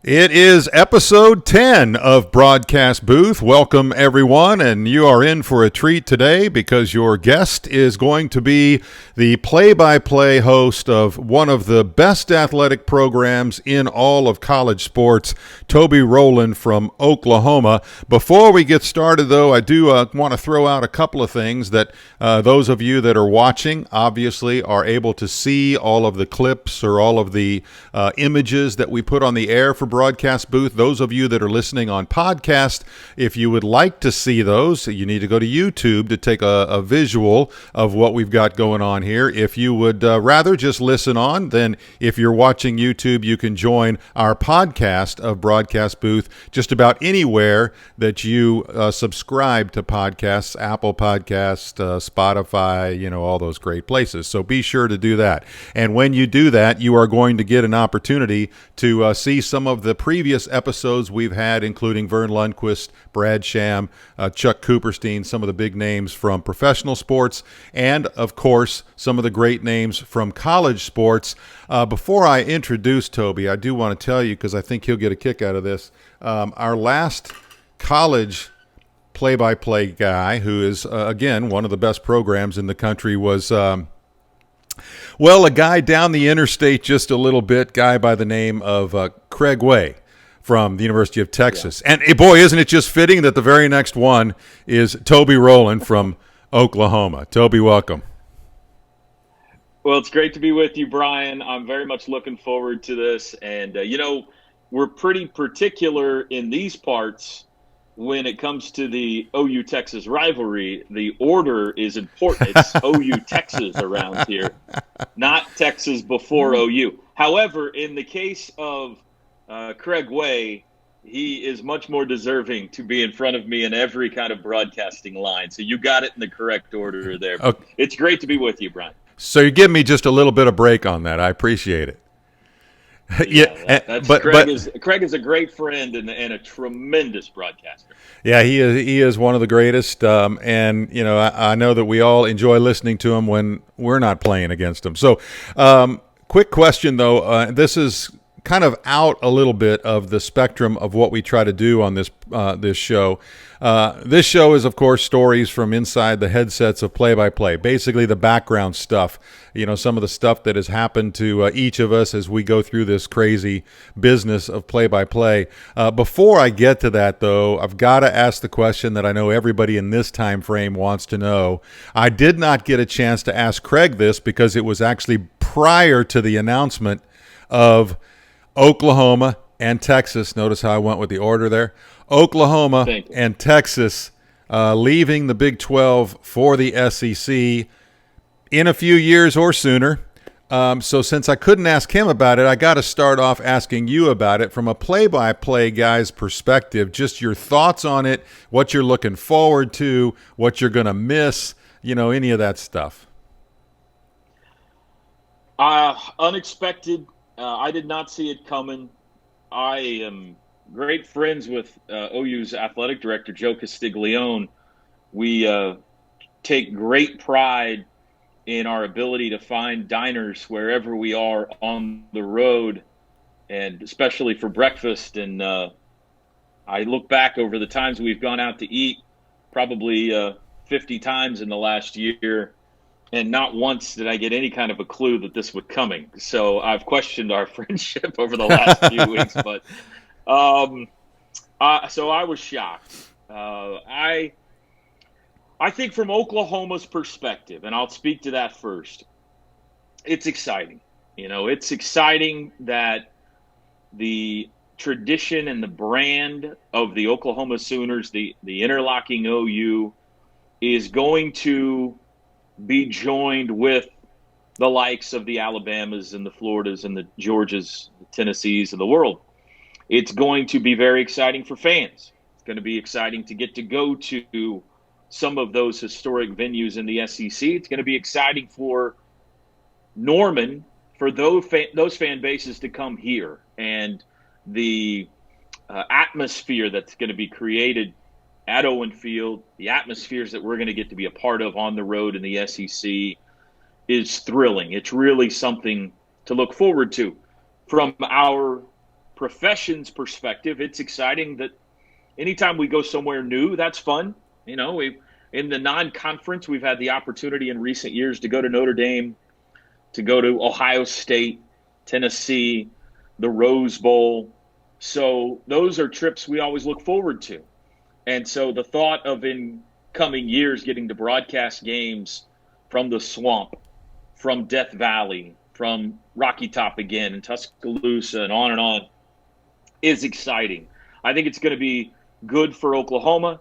It is episode 10 of Broadcast Booth. Welcome, everyone, and you are in for a treat today because your guest is going to be the play-by-play host of one of the best athletic programs in all of college sports, Toby Rowland from Oklahoma. Before we get started, though, I do want to throw out a couple of things that those of you that are watching obviously are able to see all of the clips or all of the images that we put on the air for Broadcast Booth. Those of you that are listening on podcast, if you would like to see those, you need to go to YouTube to take a visual of what we've got going on here. If you would rather just listen on, then if you're watching YouTube, you can join our podcast of Broadcast Booth just about anywhere that you subscribe to podcasts, Apple Podcasts, Spotify, all those great places. So be sure to do that. And when you do that, you are going to get an opportunity to see some of the previous episodes we've had, including Verne Lundquist, Brad Sham, Chuck Cooperstein, some of the big names from professional sports, and, of course, some of the great names from college sports. Before I introduce Toby, I do want to tell you, because I think he'll get a kick out of this, our last college play-by-play guy, who is, again, one of the best programs in the country, was a guy down the interstate just a little bit, guy by the name of Craig Way from the University of Texas. Yeah. And boy, isn't it just fitting that the very next one is Toby Rowland from Oklahoma. Toby, welcome. Well, it's great to be with you, Brian. I'm very much looking forward to this. And, we're pretty particular in these parts when it comes to the OU-Texas rivalry. The order is important. It's OU-Texas around here, not Texas before OU. However, in the case of Craig Way, he is much more deserving to be in front of me in every kind of broadcasting line. So you got it in the correct order there. Okay. It's great to be with you, Brian. So you give me just a little bit of break on that. I appreciate it. Craig is a great friend and a tremendous broadcaster. Yeah, he is one of the greatest, and I know that we all enjoy listening to him when we're not playing against him. So, quick question though, this is kind of out a little bit of the spectrum of what we try to do on this show. This show is, of course, stories from inside the headsets of play-by-play, basically the background stuff, some of the stuff that has happened to each of us as we go through this crazy business of play-by-play. Before I get to that, though, I've got to ask the question that I know everybody in this time frame wants to know. I did not get a chance to ask Craig this because it was actually prior to the announcement of Oklahoma and Texas. Notice how I went with the order there. Oklahoma and Texas leaving the Big 12 for the SEC in a few years or sooner. So since I couldn't ask him about it, I got to start off asking you about it from a play-by-play guy's perspective, just your thoughts on it, what you're looking forward to, what you're going to miss, any of that stuff. Unexpected. I did not see it coming. I am great friends with OU's athletic director, Joe Castiglione. We take great pride in our ability to find diners wherever we are on the road, and especially for breakfast. And I look back over the times we've gone out to eat, probably 50 times in the last year, and not once did I get any kind of a clue that this was coming. So I've questioned our friendship over the last few weeks. But so I was shocked. I think from Oklahoma's perspective, and I'll speak to that first, it's exciting. It's exciting that the tradition and the brand of the Oklahoma Sooners, the interlocking OU, is going to be joined with the likes of the Alabamas and the Floridas and the Georgias, the Tennessees of the world. It's going to be very exciting for fans. It's going to be exciting to get to go to some of those historic venues in the SEC. It's going to be exciting for Norman, for those fan bases to come here, and the atmosphere that's going to be created at Owen Field, the atmospheres that we're going to get to be a part of on the road in the SEC is thrilling. It's really something to look forward to. From our profession's perspective, it's exciting that anytime we go somewhere new, that's fun. You know, in the non-conference, we've had the opportunity in recent years to go to Notre Dame, to go to Ohio State, Tennessee, the Rose Bowl. So those are trips we always look forward to. And so the thought of in coming years getting to broadcast games from the Swamp, from Death Valley, from Rocky Top again, and Tuscaloosa, and on, is exciting. I think it's going to be good for Oklahoma,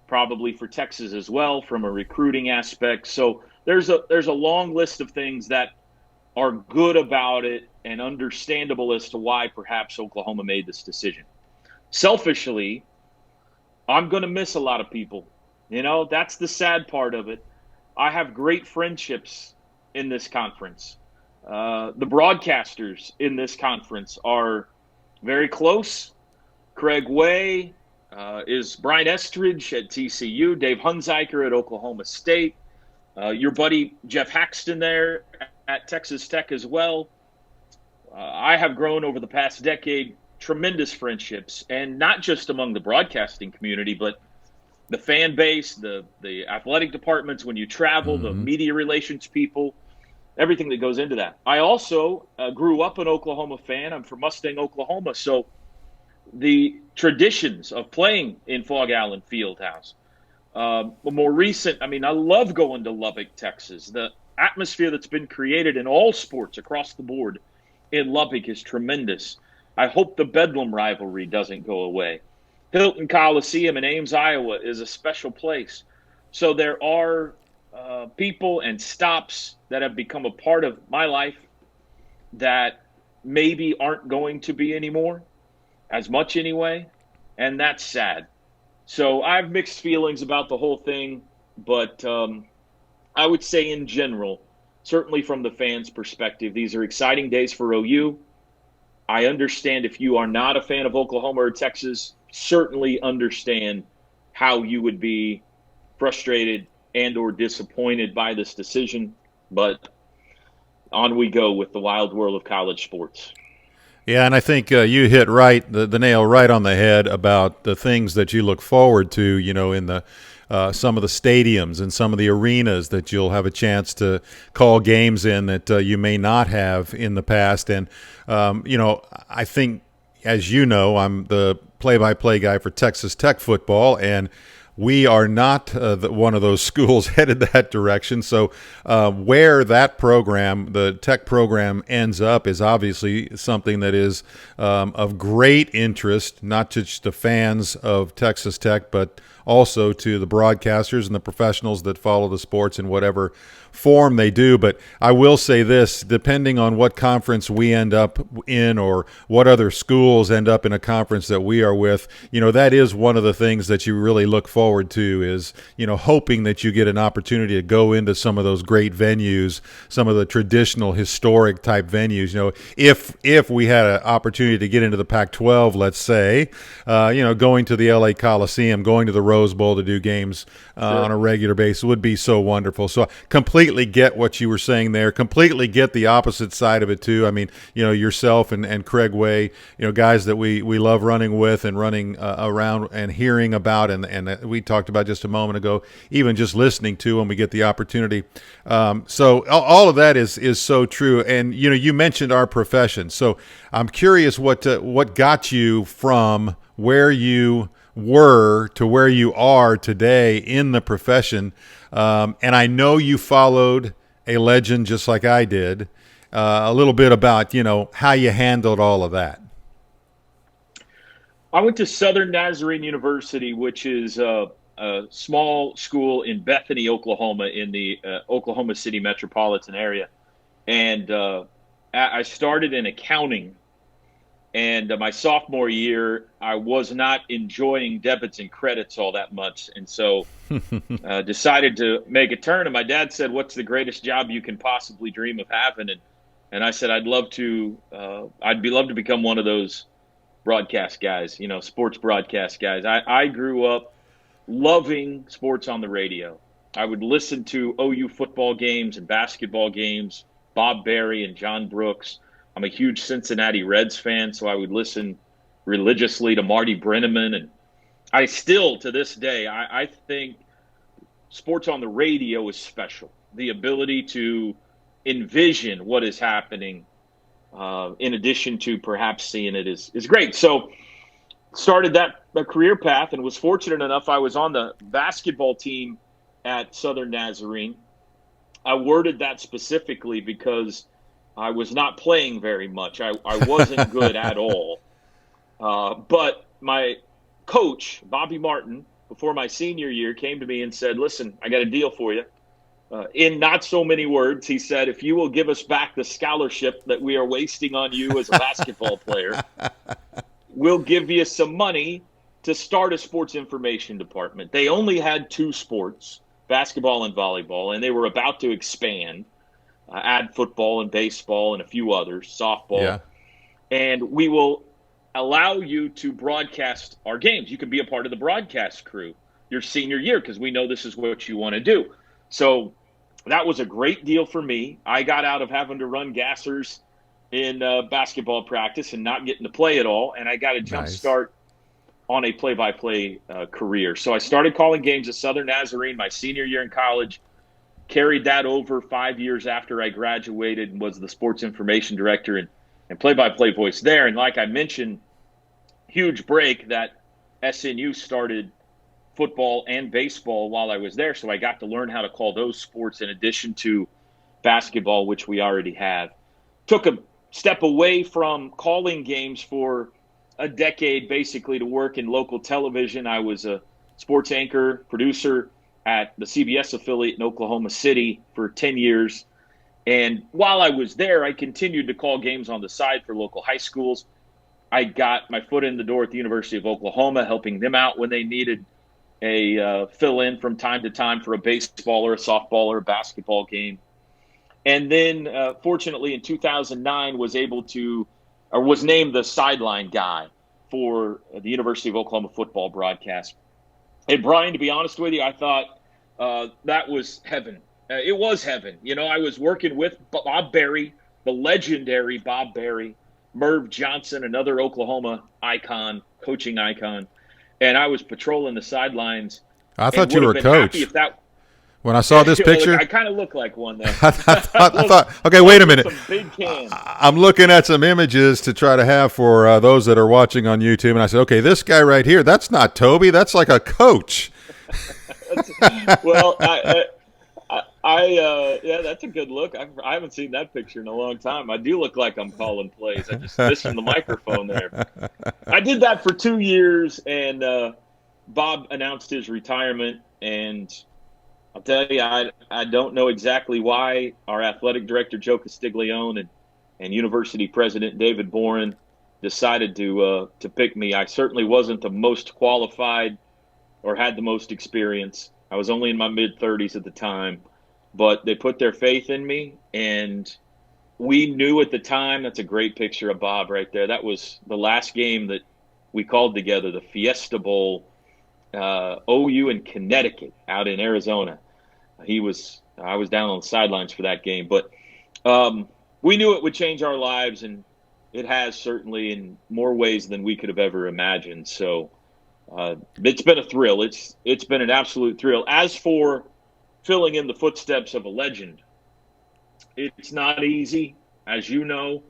probably for Texas as well, from a recruiting aspect. So there's a long list of things that are good about it and understandable as to why perhaps Oklahoma made this decision. Selfishly, I'm going to miss a lot of people. You know, that's the sad part of it. I have great friendships in this conference. The broadcasters in this conference are very close. Craig Way is Brian Estridge at TCU, Dave Hunziker at Oklahoma State, your buddy Jeff Haxton there at Texas Tech as well. I have grown over the past decade tremendous friendships, and not just among the broadcasting community, but the fan base, the athletic departments, when you travel, the media relations people, everything that goes into that. I also grew up an Oklahoma fan. I'm from Mustang, Oklahoma. So the traditions of playing in Fog Allen Fieldhouse, more recent, I mean, I love going to Lubbock, Texas. The atmosphere that's been created in all sports across the board in Lubbock is tremendous. I hope the Bedlam rivalry doesn't go away. Hilton Coliseum in Ames, Iowa is a special place. So there are people and stops that have become a part of my life that maybe aren't going to be anymore, as much anyway, and that's sad. So I have mixed feelings about the whole thing, but I would say in general, certainly from the fans' perspective, these are exciting days for OU. I understand if you are not a fan of Oklahoma or Texas, certainly understand how you would be frustrated and or disappointed by this decision. But on we go with the wild world of college sports. Yeah, and I think you hit the nail right on the head about the things that you look forward to, you know, in the some of the stadiums and some of the arenas that you'll have a chance to call games in that you may not have in the past. And, you know, I think, as you know, I'm the play-by-play guy for Texas Tech football, and we are not one of those schools headed that direction. So where that program, the Tech program, ends up is obviously something that is of great interest, not just to fans of Texas Tech, but also to the broadcasters and the professionals that follow the sports in whatever form they do. But I will say this, depending on what conference we end up in or what other schools end up in a conference that we are with, you know, that is one of the things that you really look forward to is, you know, hoping that you get an opportunity to go into some of those great venues, some of the traditional historic type venues. You know, if we had an opportunity to get into the Pac-12, let's say, you know, going to the LA Coliseum, going to the Rose Bowl to do games on a regular basis would be so wonderful. So completely get what you were saying there, completely get the opposite side of it too. I mean, you know, yourself and Craig Way, you know, guys that we love running with and running around and hearing about, and we talked about just a moment ago, even just listening to when we get the opportunity. So all of that is so true. And, you know, you mentioned our profession. So I'm curious what got you from where you were to where you are today in the profession. And I know you followed a legend just like I did. A little bit about, you know, how you handled all of that. I went to Southern Nazarene University, which is a small school in Bethany, Oklahoma, in the Oklahoma City metropolitan area. And I started in accounting. And my sophomore year, I was not enjoying debits and credits all that much. And so decided to make a turn. And my dad said, "What's the greatest job you can possibly dream of having?" And I said, I'd love to become one of those broadcast guys, you know, sports broadcast guys. I grew up loving sports on the radio. I would listen to OU football games and basketball games, Bob Berry and John Brooks. I'm a huge Cincinnati Reds fan, so I would listen religiously to Marty Brenneman. And I still, to this day, I think sports on the radio is special. The ability to envision what is happening in addition to perhaps seeing it is great. So started that career path and was fortunate enough. I was on the basketball team at Southern Nazarene. I worded that specifically because I was not playing very much. I wasn't good at all. But my coach, Bobby Martin, before my senior year, came to me and said, listen, I got a deal for you. In not so many words, he said, if you will give us back the scholarship that we are wasting on you as a basketball player, we'll give you some money to start a sports information department. They only had 2 sports, basketball and volleyball, and they were about to expand, add football and baseball and a few others, softball. Yeah. And we will allow you to broadcast our games. You can be a part of the broadcast crew your senior year because we know this is what you want to do. So that was a great deal for me. I got out of having to run gassers in basketball practice and not getting to play at all, and I got a jump start on a play-by-play career. So I started calling games at Southern Nazarene my senior year in college, carried that over 5 years after I graduated and was the sports information director and play-by-play voice there. And like I mentioned, huge break that SNU started football and baseball while I was there, so I got to learn how to call those sports in addition to basketball, which we already have. Took a step away from calling games for a decade, basically, to work in local television. I was a sports anchor, producer at the CBS affiliate in Oklahoma City for 10 years. And while I was there, I continued to call games on the side for local high schools. I got my foot in the door at the University of Oklahoma, helping them out when they needed a fill-in from time to time for a baseball or a softball or a basketball game. And then, fortunately, in 2009, was named the sideline guy for the University of Oklahoma football broadcast. And Brian, to be honest with you, I thought that was heaven. It was heaven. You know, I was working with Bob Berry, the legendary Bob Berry, Merv Johnson, another Oklahoma icon, coaching icon, and I was patrolling the sidelines. I thought you were a coach. When I saw this picture, I kind of look like one, though. I thought, okay, wait a minute. Some big cans. I'm looking at some images to try to have for those that are watching on YouTube, and I said, okay, this guy right here, that's not Toby. That's like a coach. Well, yeah, that's a good look. I haven't seen that picture in a long time. I do look like I'm calling plays. I just missing the microphone there. I did that for 2 years, and Bob announced his retirement, and I'll tell you, I don't know exactly why our athletic director, Joe Castiglione, and university president, David Boren, decided to pick me. I certainly wasn't the most qualified or had the most experience. I was only in my mid-30s at the time, but they put their faith in me, and we knew at the time. That's a great picture of Bob right there. That was the last game that we called together, the Fiesta Bowl, OU in Connecticut out in Arizona. I was down on the sidelines for that game, but we knew it would change our lives, and it has certainly in more ways than we could have ever imagined. So it's been a thrill. It's been an absolute thrill. As for filling in the footsteps of a legend, it's not easy, as you know.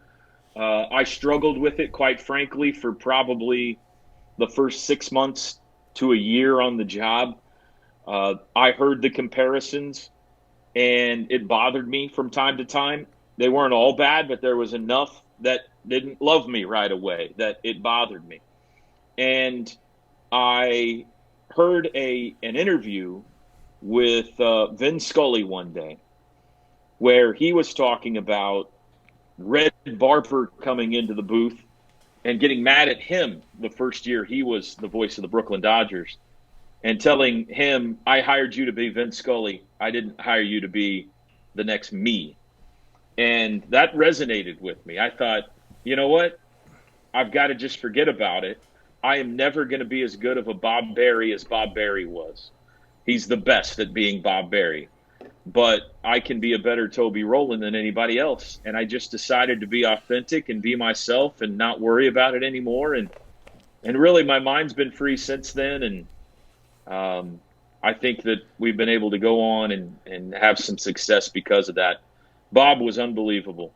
I struggled with it, quite frankly, for probably the first 6 months to a year on the job. I heard the comparisons, and it bothered me from time to time. They weren't all bad, but there was enough that didn't love me right away that it bothered me. And I heard an interview with Vin Scully one day where he was talking about Red Barber coming into the booth and getting mad at him the first year he was the voice of the Brooklyn Dodgers, and telling him, I hired you to be Vin Scully. I didn't hire you to be the next me. And that resonated with me. I thought, you know what? I've got to just forget about it. I am never going to be as good of a Bob Berry as Bob Berry was. He's the best at being Bob Berry. But I can be a better Toby Rowland than anybody else. And I just decided to be authentic and be myself and not worry about it anymore. And And really, my mind's been free since then, and I think that we've been able to go on and have some success because of that. Bob was unbelievable,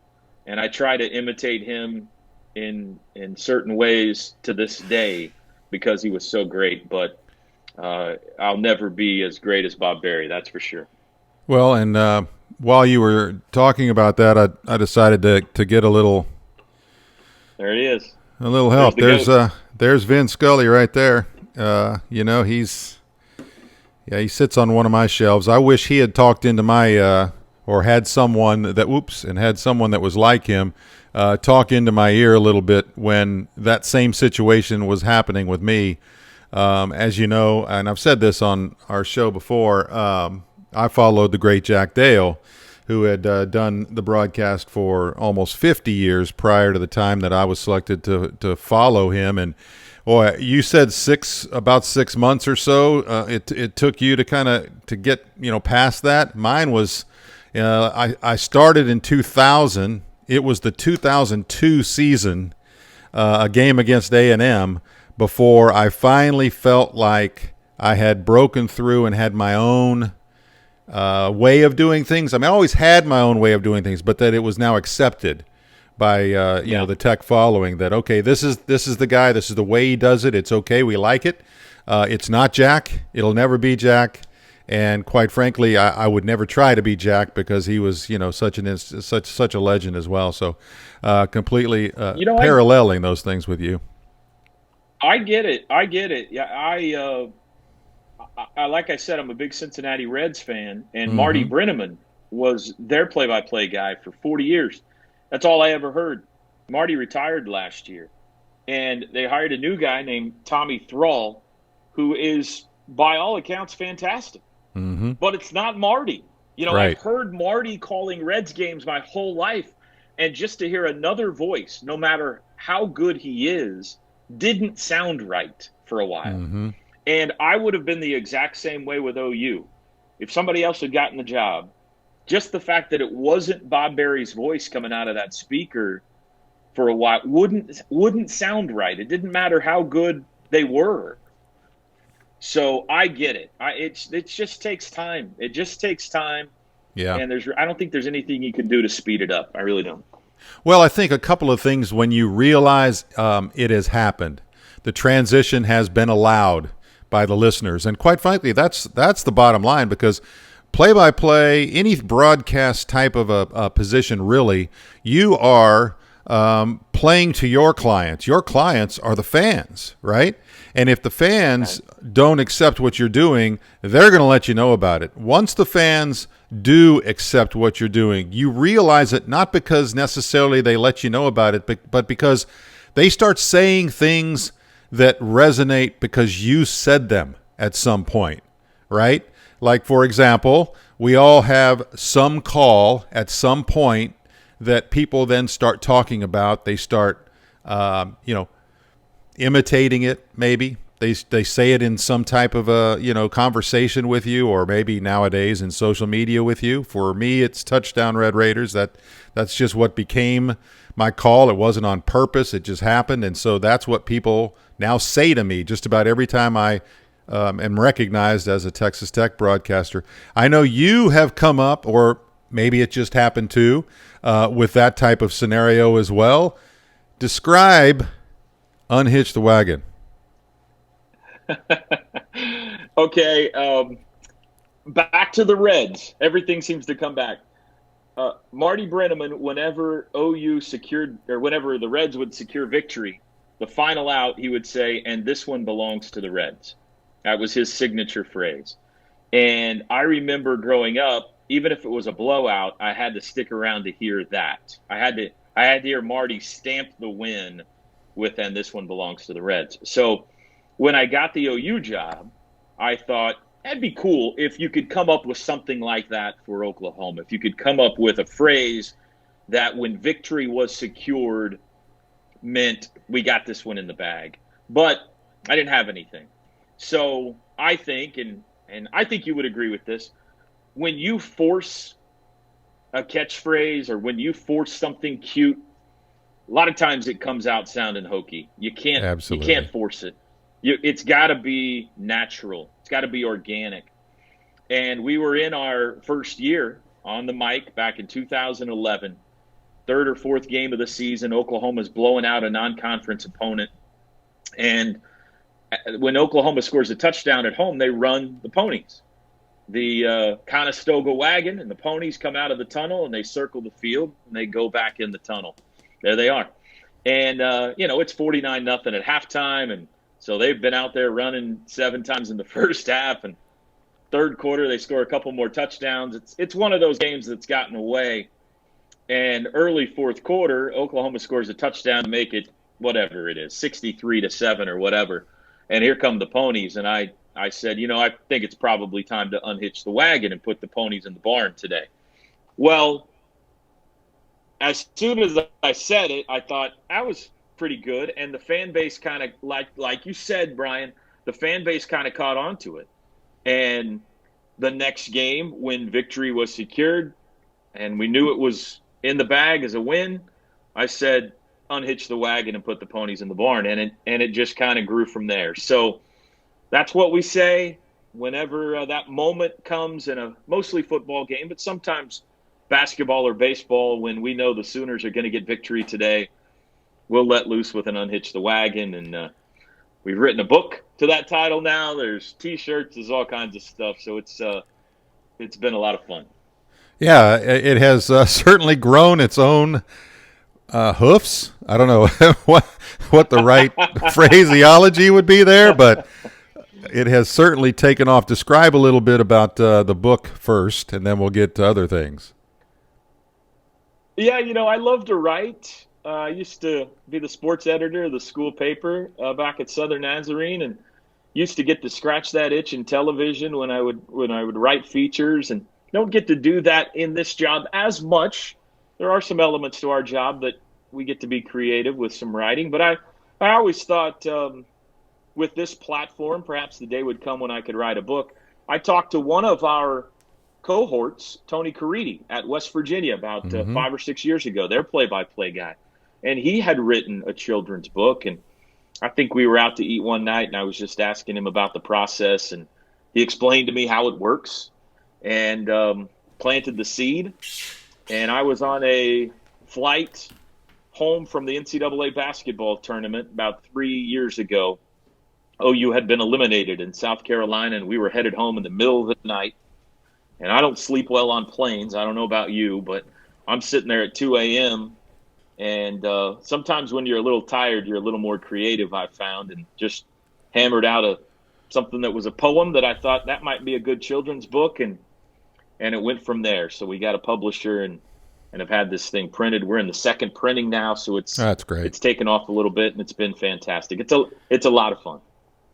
and I try to imitate him in certain ways to this day because he was so great. But I'll never be as great as Bob Berry, that's for sure. Well, and while you were talking about that, I decided to get a little help. There's Vin Scully right there. He sits on one of my shelves. I wish he had talked into my or had someone that was like him talk into my ear a little bit when that same situation was happening with me. As you know, and I've said this on our show before, I followed the great Jack Dale, who had done the broadcast for almost 50 years prior to the time that I was selected to follow him. And boy, you said about 6 months or so. It took you to get past that. Mine was I started in 2000. It was the 2002 season, a game against A&M, before I finally felt like I had broken through and had my own way of doing things. I mean, I always had my own way of doing things, but that it was now accepted by the tech following. That okay, this is the guy. This is the way he does it. It's okay. We like it. It's not Jack. It'll never be Jack. And quite frankly, I would never try to be Jack because he was such a legend as well. So completely paralleling those things with you. I get it. Yeah, I like I said, I'm a big Cincinnati Reds fan, and Marty Brennaman was their play-by-play guy for 40 years. That's all I ever heard. Marty retired last year, and they hired a new guy named Tommy Thrall, who is, by all accounts, fantastic. Mm-hmm. But it's not Marty. Right. I've heard Marty calling Reds games my whole life, and just to hear another voice, no matter how good he is, didn't sound right for a while. Mm-hmm. And I would have been the exact same way with OU. If somebody else had gotten the job, just the fact that it wasn't Bob Berry's voice coming out of that speaker for a while wouldn't sound right. It didn't matter how good they were. So I get it. It just takes time. It just takes time. Yeah. And I don't think there's anything you can do to speed it up. I really don't. Well, I think a couple of things when you realize it has happened. The transition has been allowed by the listeners. And quite frankly, that's the bottom line, because play-by-play, any broadcast type of a position, really, you are playing to your clients. Your clients are the fans, right? And if the fans don't accept what you're doing, they're going to let you know about it. Once the fans do accept what you're doing, you realize it not because necessarily they let you know about it, but because they start saying things that resonate because you said them at some point, right? Like, for example, we all have some call at some point that people then start talking about. They start, imitating it. Maybe they say it in some type of a conversation with you, or maybe nowadays in social media with you. For me, it's Touchdown Red Raiders. That's just what became my call. It wasn't on purpose. It just happened, and so that's what people now say to me just about every time I am recognized as a Texas Tech broadcaster. I know you have come up, or maybe it just happened too, with that type of scenario as well. Describe Unhitch the Wagon. Okay, back to the Reds. Everything seems to come back. Marty Brennaman, whenever OU secured, or whenever the Reds would secure victory, the final out, he would say, "And this one belongs to the Reds." That was his signature phrase. And I remember growing up, even if it was a blowout, I had to stick around to hear that. I had to hear Marty stamp the win with, "And this one belongs to the Reds." So when I got the OU job, I thought that'd be cool if you could come up with something like that for Oklahoma. If you could come up with a phrase that when victory was secured meant we got this one in the bag. But I didn't have anything. So I think, and I think you would agree with this, when you force a catchphrase or when you force something cute, a lot of times it comes out sounding hokey. You can't force it. It's got to be natural. It's got to be organic. And we were in our first year on the mic back in 2011, third or fourth game of the season. Oklahoma's blowing out a non-conference opponent. And when Oklahoma scores a touchdown at home, they run the ponies. The Conestoga wagon and the ponies come out of the tunnel and they circle the field and they go back in the tunnel. There they are. And, it's 49-0 at halftime. And so they've been out there running 7 times in the first half. And third quarter, they score a couple more touchdowns. It's one of those games that's gotten away. And early fourth quarter, Oklahoma scores a touchdown to make it whatever it is, 63-7 or whatever. And here come the ponies. And I said, I think it's probably time to unhitch the wagon and put the ponies in the barn today. Well, as soon as I said it, I thought that was pretty good. And the fan base kind of, like you said, Brian, the fan base kind of caught on to it. And the next game, when victory was secured and we knew it was in the bag as a win, I said, unhitch the wagon and put the ponies in the barn. And it just kind of grew from there. So that's what we say whenever that moment comes in a mostly football game, but sometimes basketball or baseball, when we know the Sooners are going to get victory today, we'll let loose with an unhitch the wagon. And we've written a book to that title now. There's T-shirts, there's all kinds of stuff. So it's been a lot of fun. Yeah, it has certainly grown its own hoofs. I don't know what the right phraseology would be there, but it has certainly taken off. Describe a little bit about the book first, and then we'll get to other things. Yeah, I love to write. I used to be the sports editor of the school paper back at Southern Nazarene, and used to get to scratch that itch in television when I would write features, and don't get to do that in this job as much. There are some elements to our job that we get to be creative with some writing, but I always thought with this platform, perhaps the day would come when I could write a book. I talked to one of our cohorts, Tony Caridi at West Virginia, about 5 or 6 years ago, their play-by-play guy. And he had written a children's book. And I think we were out to eat one night, and I was just asking him about the process. And he explained to me how it works and planted the seed. And I was on a flight home from the NCAA basketball tournament about 3 years ago. OU had been eliminated in South Carolina, and we were headed home in the middle of the night. And I don't sleep well on planes. I don't know about you, but I'm sitting there at 2 a.m. And sometimes when you're a little tired, you're a little more creative, I've found, and just hammered out something that was a poem that I thought that might be a good children's book, and it went from there. So we got a publisher and have had this thing printed. We're in the second printing now, so that's great. It's taken off a little bit, and it's been fantastic. It's a lot of fun.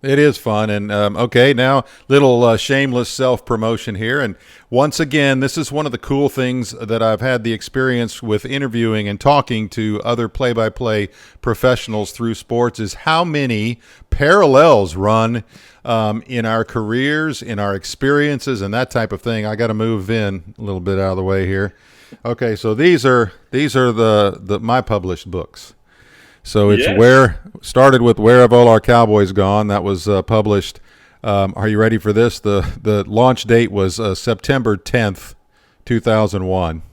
It is fun. And okay, now little shameless self-promotion here. And once again, this is one of the cool things that I've had the experience with interviewing and talking to other play-by-play professionals through sports is how many parallels run in our careers, in our experiences, and that type of thing. I got to move in a little bit out of the way here. Okay, so these are the my published books. So it's started with Where Have All Our Cowboys Gone? That was published. Are you ready for this? The launch date was September 10th, 2001.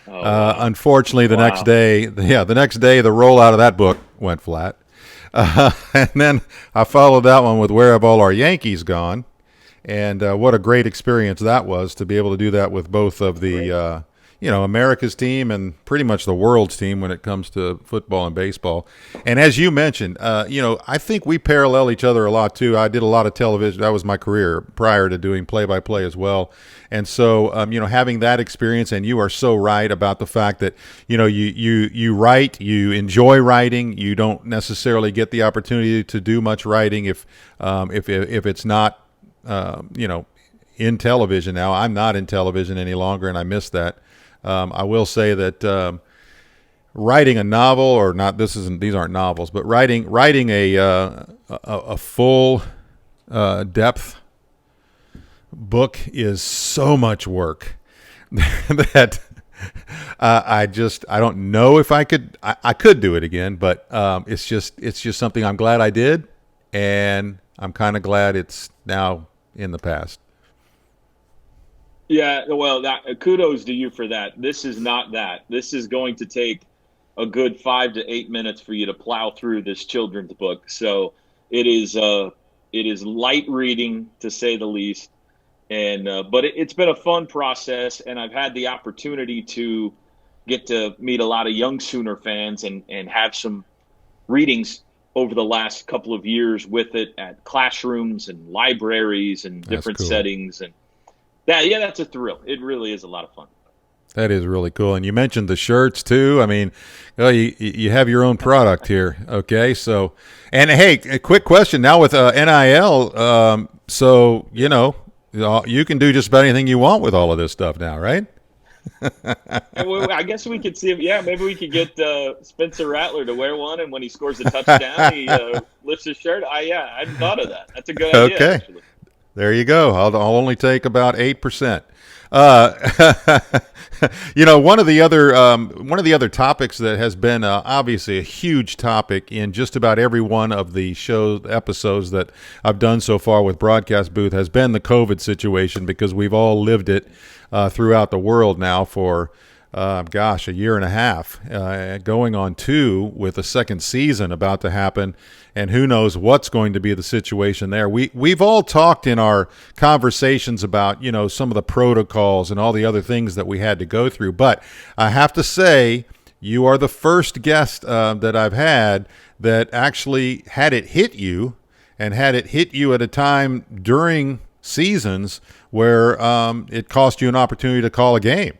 Oh, wow. Unfortunately, the next day, the rollout of that book went flat. And then I followed that one with Where Have All Our Yankees Gone? And what a great experience that was to be able to do that with both of the America's team and pretty much the world's team when it comes to football and baseball. And as you mentioned, I think we parallel each other a lot too. I did a lot of television. That was my career prior to doing play-by-play as well. And so, having that experience, and you are so right about the fact that, you write, you enjoy writing. You don't necessarily get the opportunity to do much writing if it's not, in television now. I'm not in television any longer, and I miss that. I will say that writing a novel, or not, these aren't novels, but writing a full depth book is so much work that I don't know if I could. I could do it again, but it's just something I'm glad I did, and I'm kind of glad it's now in the past. Yeah, well, kudos to you for that. This is not that. This is going to take a good 5 to 8 minutes for you to plow through this children's book. So it is light reading to say the least, and but it's been a fun process, and I've had the opportunity to get to meet a lot of young Sooner fans and have some readings over the last couple of years with it at classrooms and libraries and That's different cool. settings. And that's a thrill. It really is a lot of fun. That is really cool. And you mentioned the shirts too. I mean, well, you have your own product here. Okay. So, and hey, a quick question now with NIL. So, you can do just about anything you want with all of this stuff now, right? And I guess we could see. Yeah, maybe we could get Spencer Rattler to wear one, and when he scores a touchdown, he lifts his shirt. I hadn't thought of that. That's a good idea, Okay. actually. There you go. I'll only take about 8%. Uh, one of the other topics that has been obviously a huge topic in just about every one of the show episodes that I've done so far with Broadcast Booth has been the COVID situation, because we've all lived it throughout the world now for a year and a half, going on 2 with a second season about to happen, and who knows what's going to be the situation there. We've all talked in our conversations about some of the protocols and all the other things that we had to go through, but I have to say you are the first guest that I've had that actually had it hit you, and had it hit you at a time during seasons where it cost you an opportunity to call a game.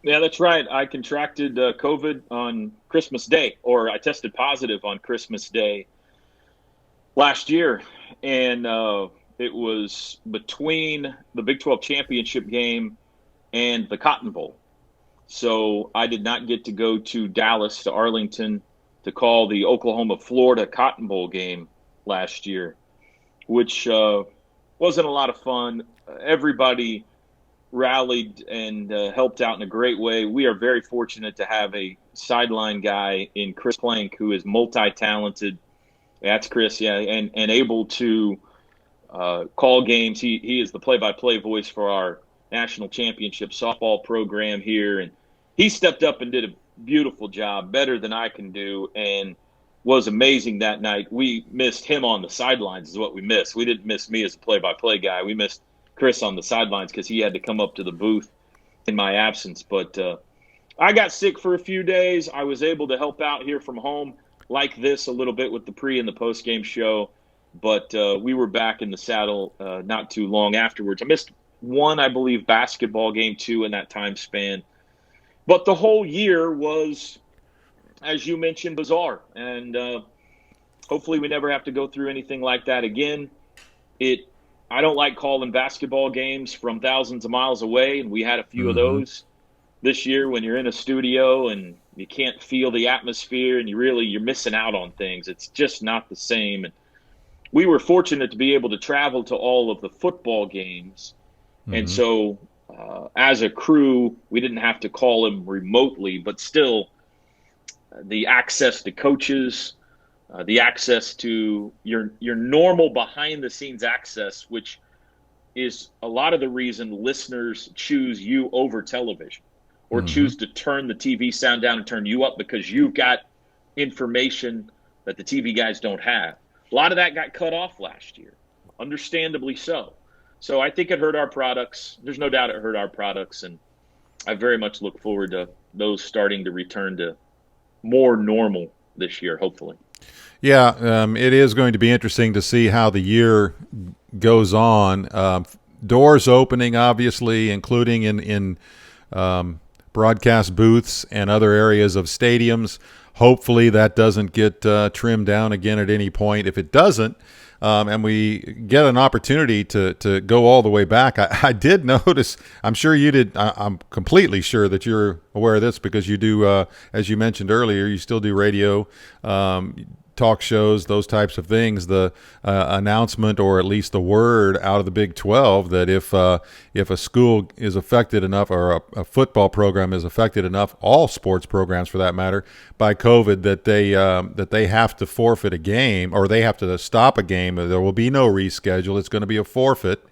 Yeah, that's right. I contracted COVID on Christmas Day, or I tested positive on Christmas Day last year. And it was between the Big 12 championship game and the Cotton Bowl. So I did not get to go to Dallas, to Arlington, to call the Oklahoma-Florida Cotton Bowl game last year, which wasn't a lot of fun. Everybody rallied and helped out in a great way. We are very fortunate to have a sideline guy in Chris Plank who is multi-talented. That's Chris, yeah, and able to call games. He is the play-by-play voice for our national championship softball program here, and he stepped up and did a beautiful job, better than I can do, and was amazing that night. We missed him on the sidelines is what we missed. We didn't miss me as a play-by-play guy. We missed Chris on the sidelines because he had to come up to the booth in my absence. But I got sick for a few days. I was able to help out here from home like this a little bit with the pre and the post game show, but we were back in the saddle not too long afterwards. I missed one, I believe, basketball game, 2 in that time span. But the whole year was, as you mentioned, bizarre. And hopefully we never have to go through anything like that again. I don't like calling basketball games from thousands of miles away, and we had a few of those this year when you're in a studio and you can't feel the atmosphere and you're missing out on things. It's just not the same. And we were fortunate to be able to travel to all of the football games. And so as a crew, we didn't have to call them remotely, but still the access to coaches, the access to your normal behind-the-scenes access, which is a lot of the reason listeners choose you over television or choose to turn the TV sound down and turn you up, because you've got information that the TV guys don't have. A lot of that got cut off last year, understandably so. So I think it hurt our products. There's no doubt it hurt our products, and I very much look forward to those starting to return to more normal this year, hopefully. Yeah, it is going to be interesting to see how the year goes on. Doors opening, obviously, including in broadcast booths and other areas of stadiums. Hopefully that doesn't get trimmed down again at any point. If it doesn't, and we get an opportunity to go all the way back, I did notice, I'm sure you did, I'm completely sure that you're aware of this because you do, as you mentioned earlier, you still do radio. talk shows, those types of things, the announcement or at least the word out of the Big 12 that if a school is affected enough, or a football program is affected enough, all sports programs for that matter, by COVID, that they have to forfeit a game, or they have to stop a game. There will be no reschedule. It's going to be a forfeit.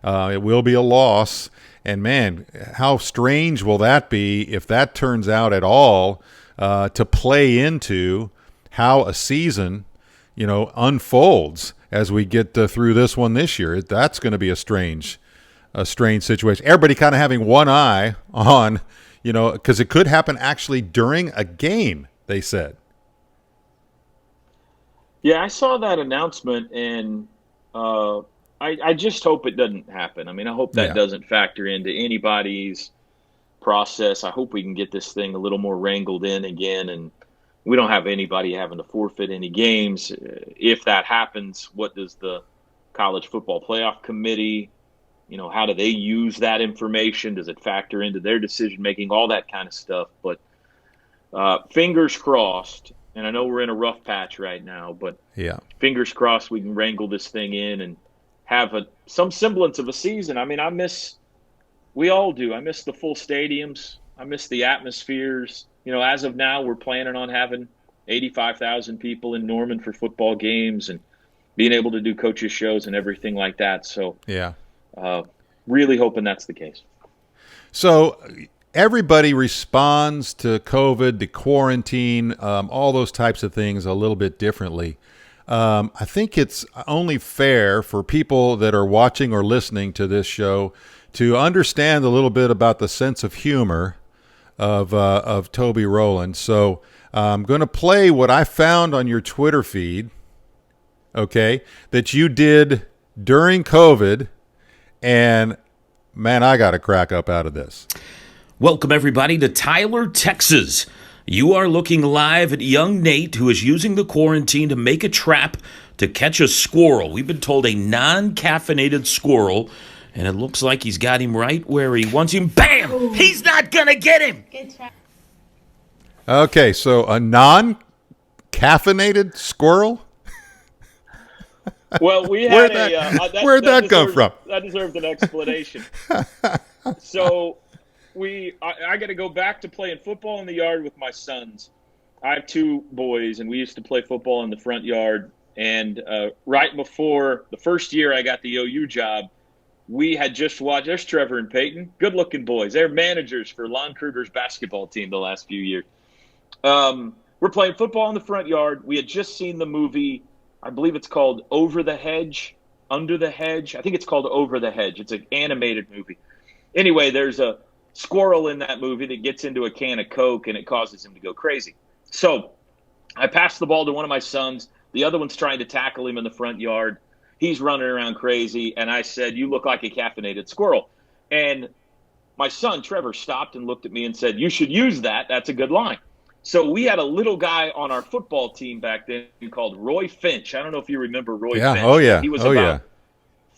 It will be a loss. And man, how strange will that be if that turns out at all to play into how a season, unfolds as we get through this one this year. That's going to be a strange situation. Everybody kind of having one eye on, because it could happen actually during a game, they said. Yeah, I saw that announcement, and I just hope it doesn't happen. I mean, I hope that doesn't factor into anybody's process. I hope we can get this thing a little more wrangled in again, and we don't have anybody having to forfeit any games. If that happens, what does the College Football Playoff Committee, how do they use that information? Does it factor into their decision-making? All that kind of stuff. But fingers crossed, and I know we're in a rough patch right now, but fingers crossed we can wrangle this thing in and have some semblance of a season. I mean, we all do. I miss the full stadiums. I miss the atmospheres. As of now, we're planning on having 85,000 people in Norman for football games and being able to do coaches shows and everything like that. So, really hoping that's the case. So everybody responds to COVID, to quarantine, all those types of things a little bit differently. I think it's only fair for people that are watching or listening to this show to understand a little bit about the sense of humor of Toby Rowland. So I'm going to play what I found on your Twitter feed, that you did during COVID, and man, I got a crack up out of this. Welcome, everybody, to Tyler, Texas. You are looking live at young Nate, who is using the quarantine to make a trap to catch a squirrel. We've been told a non-caffeinated squirrel, and it looks like he's got him right where he wants him. Bam! Ooh. He's not going to get him! Good try. Okay, so a non-caffeinated squirrel? Well, we had where'd that come from? That deserved an explanation. So I got to go back to playing football in the yard with my sons. I have two boys, and we used to play football in the front yard. And right before the first year I got the OU job, we had just watched. There's Trevor and Peyton, good-looking boys. They're managers for Lon Kruger's basketball team the last few years. We're playing football in the front yard. We had just seen the movie. I believe it's called Over the Hedge, Under the Hedge. I think it's called Over the Hedge. It's an animated movie. Anyway, there's a squirrel in that movie that gets into a can of Coke, and it causes him to go crazy. So I passed the ball to one of my sons. The other one's trying to tackle him in the front yard. He's running around crazy, and I said, "You look like a caffeinated squirrel." And my son, Trevor, stopped and looked at me and said, "You should use that. That's a good line." So we had a little guy on our football team back then called Roy Finch. I don't know if you remember Roy Finch. Oh, yeah. He was about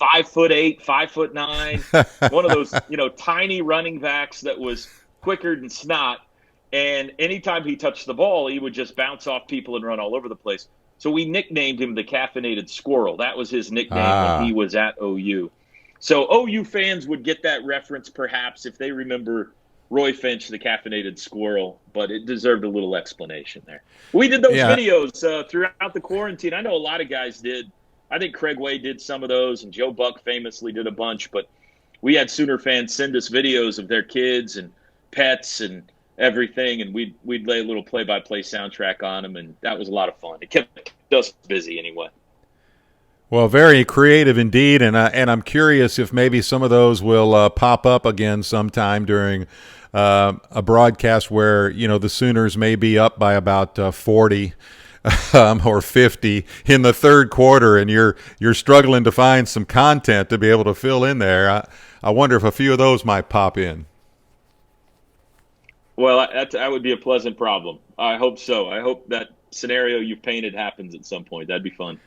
5'8", 5'9", one of those, tiny running backs that was quicker than snot. And anytime he touched the ball, he would just bounce off people and run all over the place. So we nicknamed him the Caffeinated Squirrel. That was his nickname when he was at OU. So OU fans would get that reference perhaps if they remember Roy Finch, the Caffeinated Squirrel, but it deserved a little explanation there. We did those videos throughout the quarantine. I know a lot of guys did. I think Craig Way did some of those, and Joe Buck famously did a bunch. But we had Sooner fans send us videos of their kids and pets and everything, and we'd lay a little play-by-play soundtrack on them, and that was a lot of fun. It kept us busy anyway. Well, very creative indeed, and I'm curious if maybe some of those will pop up again sometime during a broadcast where the Sooners may be up by about 40 or 50 in the third quarter, and you're struggling to find some content to be able to fill in there. I wonder if a few of those might pop in. Well, that would be a pleasant problem. I hope so. I hope that scenario you painted happens at some point. That'd be fun.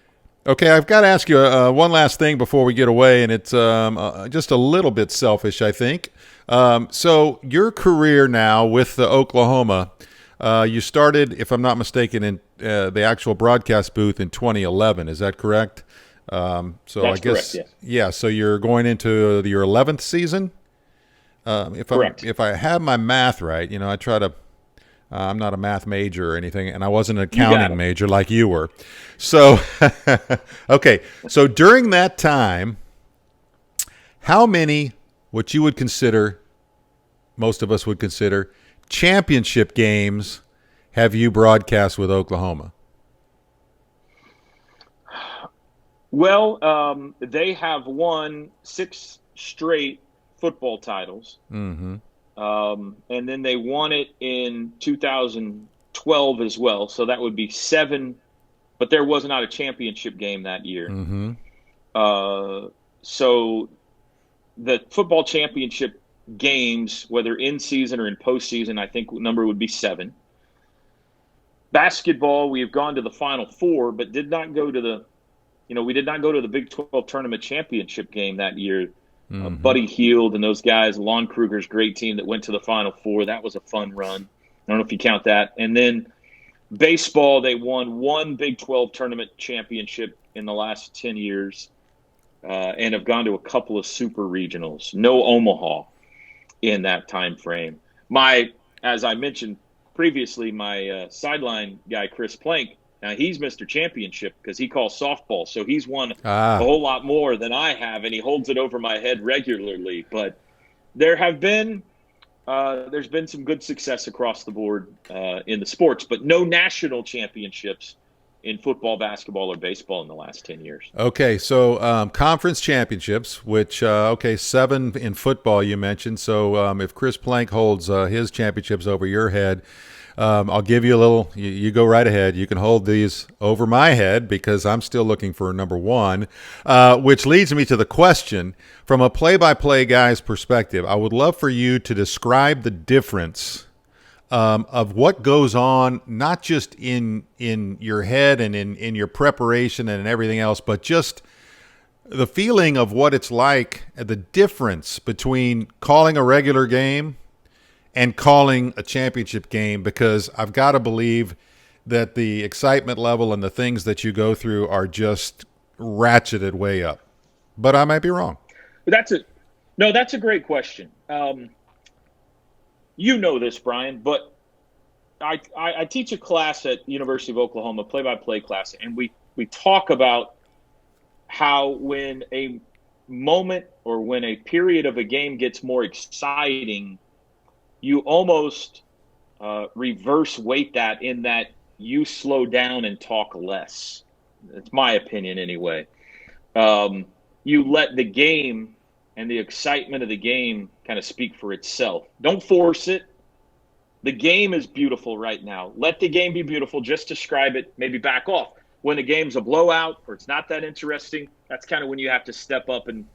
Okay, I've got to ask you one last thing before we get away, and it's just a little bit selfish, I think. So your career now with the Oklahoma, You started, if I'm not mistaken, in the actual broadcast booth in 2011. Is that correct? So That's I guess, correct, yes. yeah. So you're going into your 11th season. Correct. If I have my math right, I try to. I'm not a math major or anything, and I wasn't an You got accounting it. major like you were. So, okay. So during that time, how many, what you would consider, most of us would consider, championship games have you broadcast with Oklahoma? Well, they have won 6 straight football titles. Mm-hmm. And then they won it in 2012 as well. So that would be 7, but there was not a championship game that year. Mm-hmm. So the football championship games, whether in season or in postseason, I think the number would be 7. Basketball, we have gone to the Final Four, but did not go to we did not go to the Big 12 tournament championship game that year. Mm-hmm. Buddy Hield and those guys, Lon Kruger's great team that went to the Final Four. That was a fun run. I don't know if you count that. And then baseball, they won 1 Big 12 tournament championship in the last 10 years and have gone to a couple of super regionals. No Omaha in that time frame. As I mentioned previously, my sideline guy, Chris Plank, now he's Mr. Championship because he calls softball, so he's won a whole lot more than I have, and he holds it over my head regularly. But there's been some good success across the board in the sports, but no national championships in football, basketball, or baseball in the last 10 years. Okay, so conference championships, which 7 in football you mentioned. So if Chris Plank holds his championships over your head, I'll give you a little. You go right ahead. You can hold these over my head because I'm still looking for number 1, which leads me to the question from a play-by-play guy's perspective. I would love for you to describe the difference of what goes on, not just in your head and in your preparation and everything else, but just the feeling of what it's like, the difference between calling a regular game and calling a championship game, because I've got to believe that the excitement level and the things that you go through are just ratcheted way up. But I might be wrong. That's a great question. You know this, Brian, but I teach a class at University of Oklahoma, play-by-play class, and we talk about how when a moment or when a period of a game gets more exciting, you almost reverse weight that in that you slow down and talk less. That's my opinion anyway. You let the game and the excitement of the game kind of speak for itself. Don't force it. The game is beautiful right now. Let the game be beautiful. Just describe it. Maybe back off. When the game's a blowout or it's not that interesting, that's kind of when you have to step up and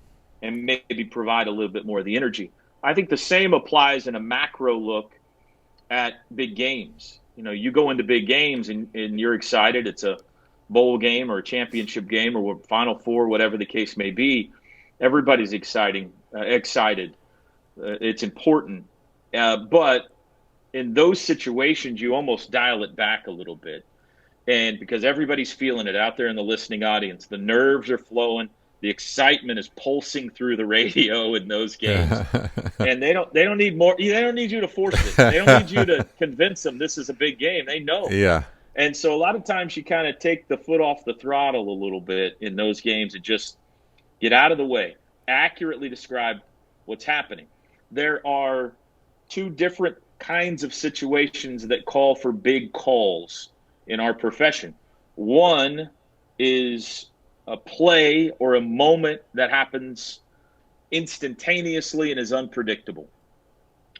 maybe provide a little bit more of the energy. I think the same applies in a macro look at big games. You go into big games and you're excited. It's a bowl game or a championship game or Final Four, whatever the case may be. Everybody's excited. It's important. But in those situations, you almost dial it back a little bit. And because everybody's feeling it out there in the listening audience, the nerves are flowing. The excitement is pulsing through the radio in those games, and they don't need more. They don't need you to force it. They don't need you to convince them this is a big game. They know. Yeah. And so a lot of times you kind of take the foot off the throttle a little bit in those games and just get out of the way. Accurately describe what's happening. There are 2 different kinds of situations that call for big calls in our profession. One is a play or a moment that happens instantaneously and is unpredictable.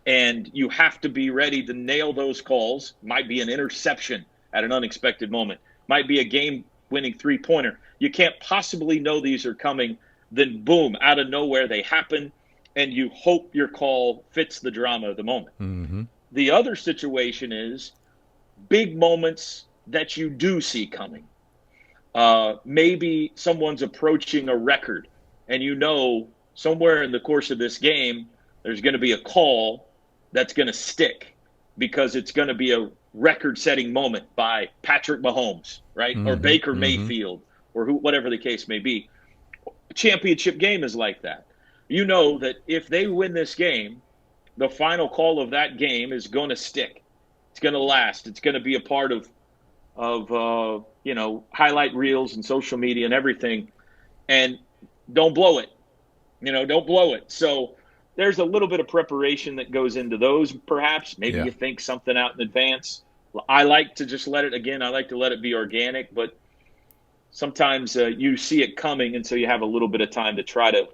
And you have to be ready to nail those calls. Might be an interception at an unexpected moment. Might be a game-winning 3-pointer. You can't possibly know these are coming. Then, boom, out of nowhere, they happen, and you hope your call fits the drama of the moment. Mm-hmm. The other situation is big moments that you do see coming. Maybe someone's approaching a record and somewhere in the course of this game, there's going to be a call that's going to stick because it's going to be record-setting moment by Patrick Mahomes, right? Or Baker Mayfield, or whatever the case may be. A championship game is like that. You know that if they win this game, the final call of that game is going to stick. It's going to last. It's going to be a part of highlight reels and social media and everything. And don't blow it. Don't blow it. So there's a little bit of preparation that goes into those, perhaps. Maybe you think something out in advance. I like to just let it be organic, but sometimes you see it coming, and so you have a little bit of time to try to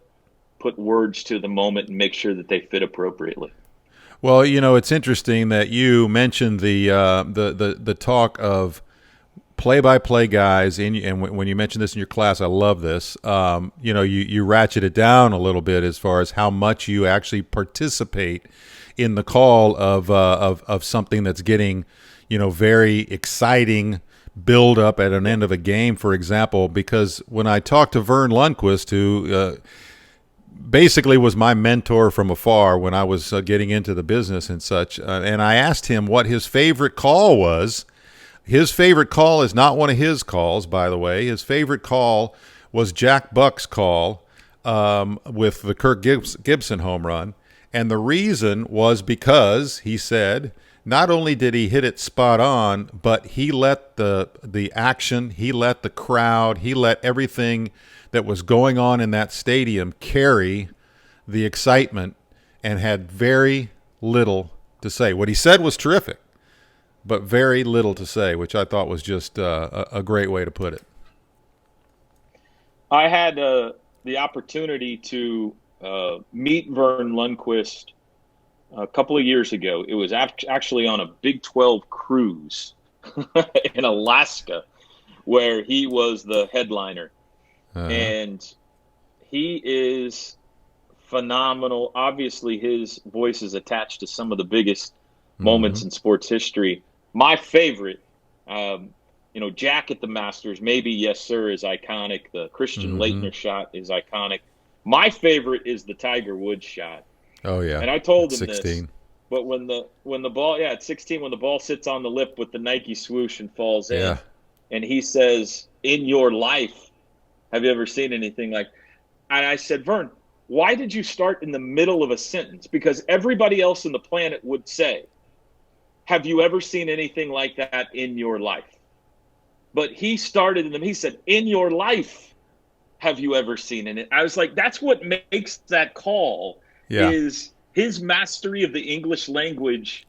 put words to the moment and make sure that they fit appropriately. Well, it's interesting that you mentioned the talk of play-by-play guys, and when you mentioned this in your class, I love this. You ratchet it down a little bit as far as how much you actually participate in the call of something that's getting, very exciting build up at an end of a game, for example. Because when I talked to Verne Lundquist, who basically was my mentor from afar when I was getting into the business and such, and I asked him what his favorite call was. His favorite call is not one of his calls, by the way. His favorite call was Jack Buck's call with the Kirk Gibson home run. And the reason was because, he said, not only did he hit it spot on, but he let the action, he let the crowd, he let everything that was going on in that stadium carry the excitement and had very little to say. What he said was terrific, but very little to say, which I thought was just a great way to put it. I had the opportunity to meet Verne Lundquist a couple of years ago. It was actually on a Big 12 cruise in Alaska, where he was the headliner. And he is phenomenal. Obviously, his voice is attached to some of the biggest moments in sports history. My favorite, Jack at the Masters, maybe Yes Sir is iconic. The Christian Laettner shot is iconic. My favorite is the Tiger Woods shot. Oh yeah, and I told him 16. this. But when the ball, at 16, when the ball sits on the lip with the Nike swoosh and falls in, and he says, "In your life, have you ever seen anything like?" And I said, Verne, why did you start in the middle of a sentence? Because everybody else on the planet would say, "Have you ever seen anything like that in your life?" But he started in them. He said, "In your life, have you ever seen it?" I was like, that's what makes that call is his mastery of the English language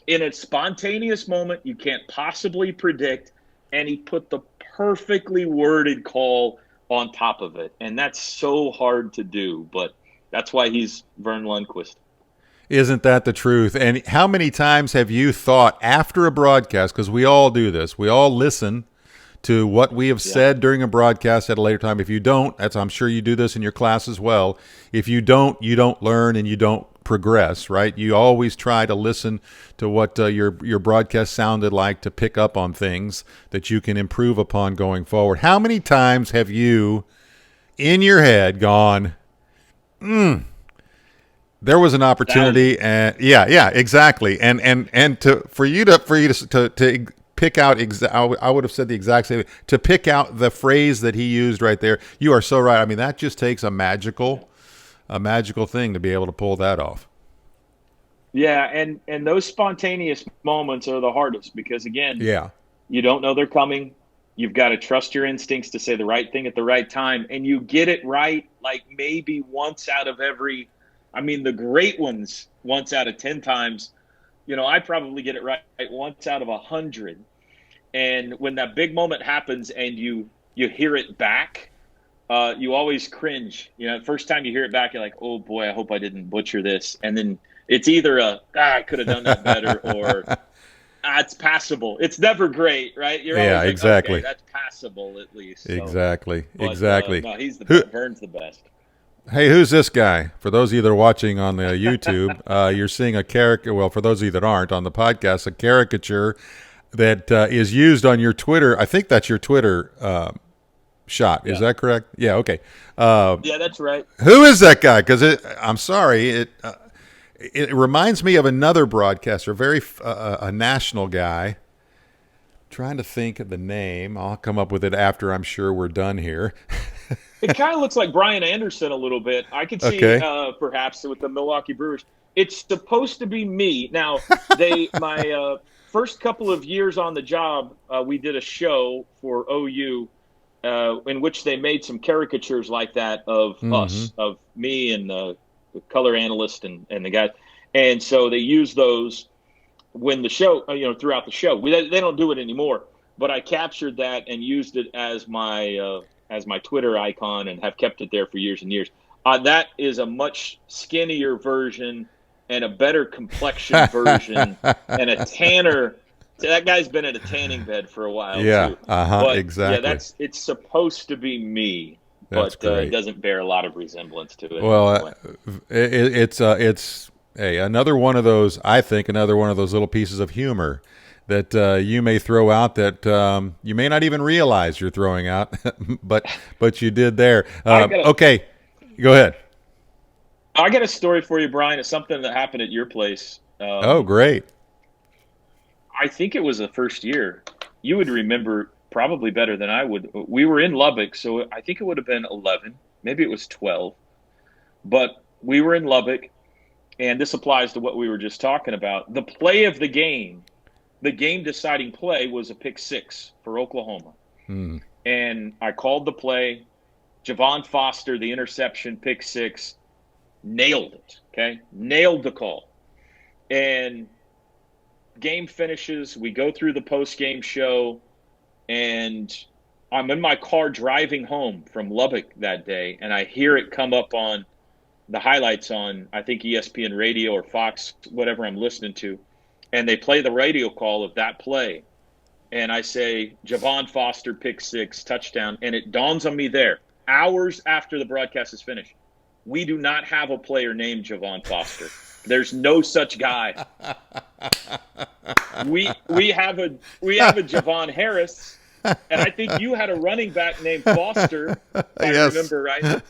in a spontaneous moment you can't possibly predict, and he put the perfectly worded call on top of it. And that's so hard to do, but that's why he's Verne Lundquist. Isn't that the truth? And how many times have you thought after a broadcast, because we all do this, we all listen to what we have said during a broadcast at a later time. If you don't, I'm sure you do this in your class as well. If you don't learn and you don't progress, right? You always try to listen to what your broadcast sounded like to pick up on things that you can improve upon going forward. How many times have you, in your head, gone, there was an opportunity, and exactly, and for you to pick out, I would have said the exact same, to pick out the phrase that he used right there. You are so right. I mean, that just takes a magical thing to be able to pull that off. Yeah, and those spontaneous moments are the hardest because, again, you don't know they're coming. You've got to trust your instincts to say the right thing at the right time, and you get it right like maybe once out of every, the great ones once out of 10 times. I probably get it right once out of 100. And when that big moment happens and you hear it back, you always cringe. The first time you hear it back, you're like, oh boy, I hope I didn't butcher this. And then it's either I could have done that better, or it's passable. It's never great, right? You're always like, exactly. Okay, that's passable at least. So, exactly. No, he's the best. Verne's the best. Hey, who's this guy? For those of you that are watching on the YouTube, you're seeing a character. Well, for those of you that aren't on the podcast, a caricature that is used on your Twitter. I think that's your Twitter shot. Is that correct? Yeah. Okay. Yeah, that's right. Who is that guy? Because I'm sorry, it reminds me of another broadcaster, a national guy. Trying to think of the name. I'll come up with it after I'm sure we're done here. It kind of looks like Brian Anderson a little bit. I could see perhaps with the Milwaukee Brewers. It's supposed to be me. Now, my first couple of years on the job, we did a show for OU in which they made some caricatures like that of us, of me and the color analyst and the guys. And so they used those when the show, throughout the show. They don't do it anymore, but I captured that and used it as my Twitter icon and have kept it there for years and years. That is a much skinnier version and a better complexion version and a tanner. That guy's been in a tanning bed for a while. Yeah, too. Exactly. Yeah, it's supposed to be me, but it doesn't bear a lot of resemblance to it. Well, it's another one of those. I think another one of those little pieces of humor that you may throw out that you may not even realize you're throwing out, but you did there. Okay, go ahead. I got a story for you, Brian. It's something that happened at your place. Oh, great. I think it was the first year. You would remember probably better than I would. We were in Lubbock, so I think it would have been 11. Maybe it was 12. But we were in Lubbock, and this applies to what we were just talking about. The play of the game-deciding play was a pick six for Oklahoma. And I called the play. Javon Foster, the interception, pick six, nailed it, okay? Nailed the call. And game finishes. We go through the post-game show, and I'm in my car driving home from Lubbock that day, and I hear it come up on the highlights on, I think, ESPN Radio or Fox, whatever I'm listening to, and they play the radio call of that play. And I say, Javon Foster, pick six, touchdown, and it dawns on me there, hours after the broadcast is finished. We do not have a player named Javon Foster. There's no such guy. We have a Javon Harris, and I think you had a running back named Foster. I remember right.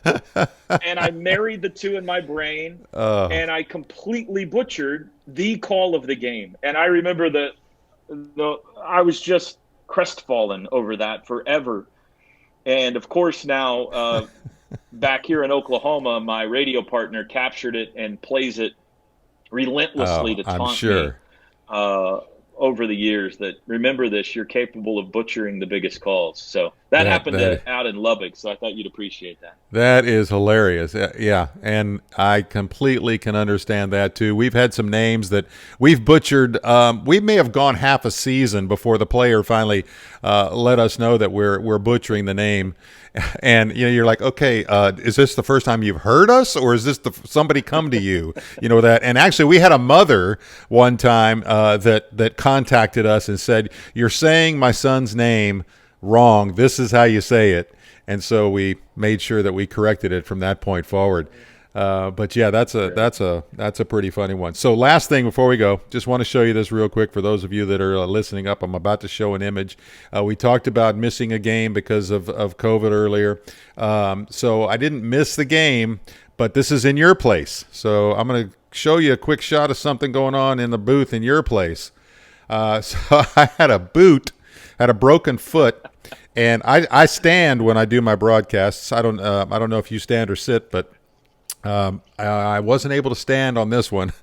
And I married the two in my brain, and I completely butchered the call of the game. And I remember I was just crestfallen over that forever. And of course now, back here in Oklahoma, my radio partner captured it and plays it relentlessly to taunt me over the years that, remember this, you're capable of butchering the biggest calls. So that happened out in Lubbock, so I thought you'd appreciate that. That is hilarious. Yeah, and I completely can understand that too. We've had some names that we've butchered. We may have gone half a season before the player finally let us know that we're butchering the name. And you're like, okay, is this the first time you've heard us, or is this somebody come to you? That. And actually, we had a mother one time that contacted us and said, "You're saying my son's name wrong. This is how you say it." And so we made sure that we corrected it from that point forward. But yeah, that's a pretty funny one. So last thing before we go, just want to show you this real quick for those of you that are listening up. I'm about to show an image. We talked about missing a game because of COVID earlier. So I didn't miss the game, but this is in your place. So I'm going to show you a quick shot of something going on in the booth in your place. So I had a broken foot. And I stand when I do my broadcasts. I don't know if you stand or sit, but I wasn't able to stand on this one.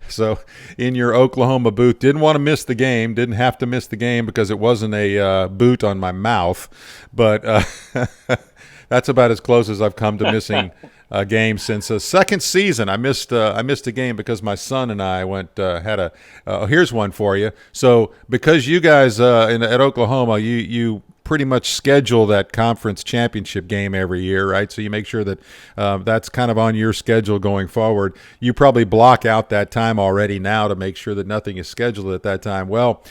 So in your Oklahoma booth, didn't want to miss the game, didn't have to miss the game because it wasn't a boot on my mouth. But that's about as close as I've come to missing a game since the second season. I missed a game because my son and I had here's one for you. So because you guys at Oklahoma, you pretty much schedule that conference championship game every year, right? So you make sure that that's kind of on your schedule going forward. You probably block out that time already now to make sure that nothing is scheduled at that time. Well,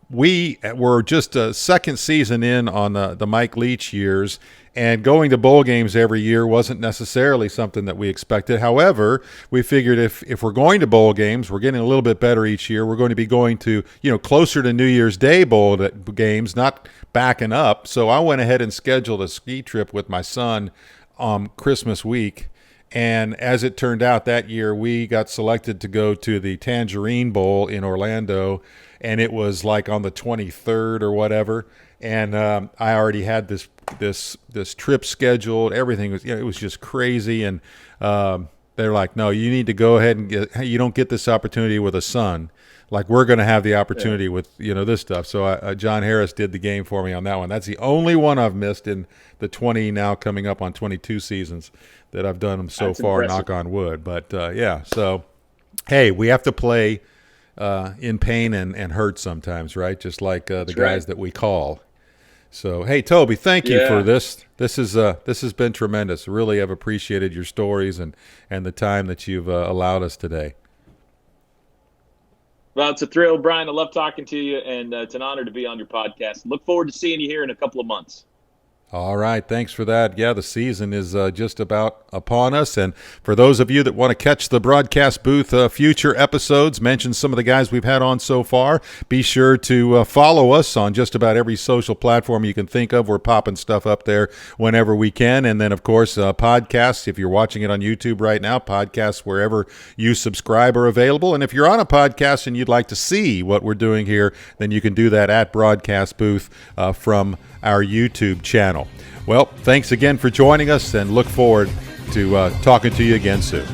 we were just a second season in on the Mike Leach years, and going to bowl games every year wasn't necessarily something that we expected. However, we figured if we're going to bowl games, we're getting a little bit better each year. We're going to be going to, closer to New Year's Day bowl games, not backing up. So I went ahead and scheduled a ski trip with my son on Christmas week. And as it turned out, that year we got selected to go to the Tangerine Bowl in Orlando, and it was like on the 23rd or whatever. And I already had this trip scheduled. Everything was, it was just crazy. And they're like, no, you need to go ahead and you don't get this opportunity with a son. Like, we're going to have the opportunity with, this stuff. So John Harris did the game for me on that one. That's the only one I've missed in the 20, now coming up on 22 seasons that I've done them so far, impressive. knock on wood. But, so, hey, we have to play in pain and hurt sometimes, right? Just like the guys that we call. So, hey, Toby, thank you for this. This has been tremendous. Really have appreciated your stories and the time that you've allowed us today. Well, it's a thrill, Brian. I love talking to you, and it's an honor to be on your podcast. Look forward to seeing you here in a couple of months. All right. Thanks for that. Yeah, the season is just about upon us. And for those of you that want to catch the broadcast booth future episodes, mention some of the guys we've had on so far, be sure to follow us on just about every social platform you can think of. We're popping stuff up there whenever we can. And then, of course, podcasts. If you're watching it on YouTube right now, podcasts wherever you subscribe are available. And if you're on a podcast and you'd like to see what we're doing here, then you can do that at Broadcast Booth from our YouTube channel. Well, thanks again for joining us, and look forward to talking to you again soon.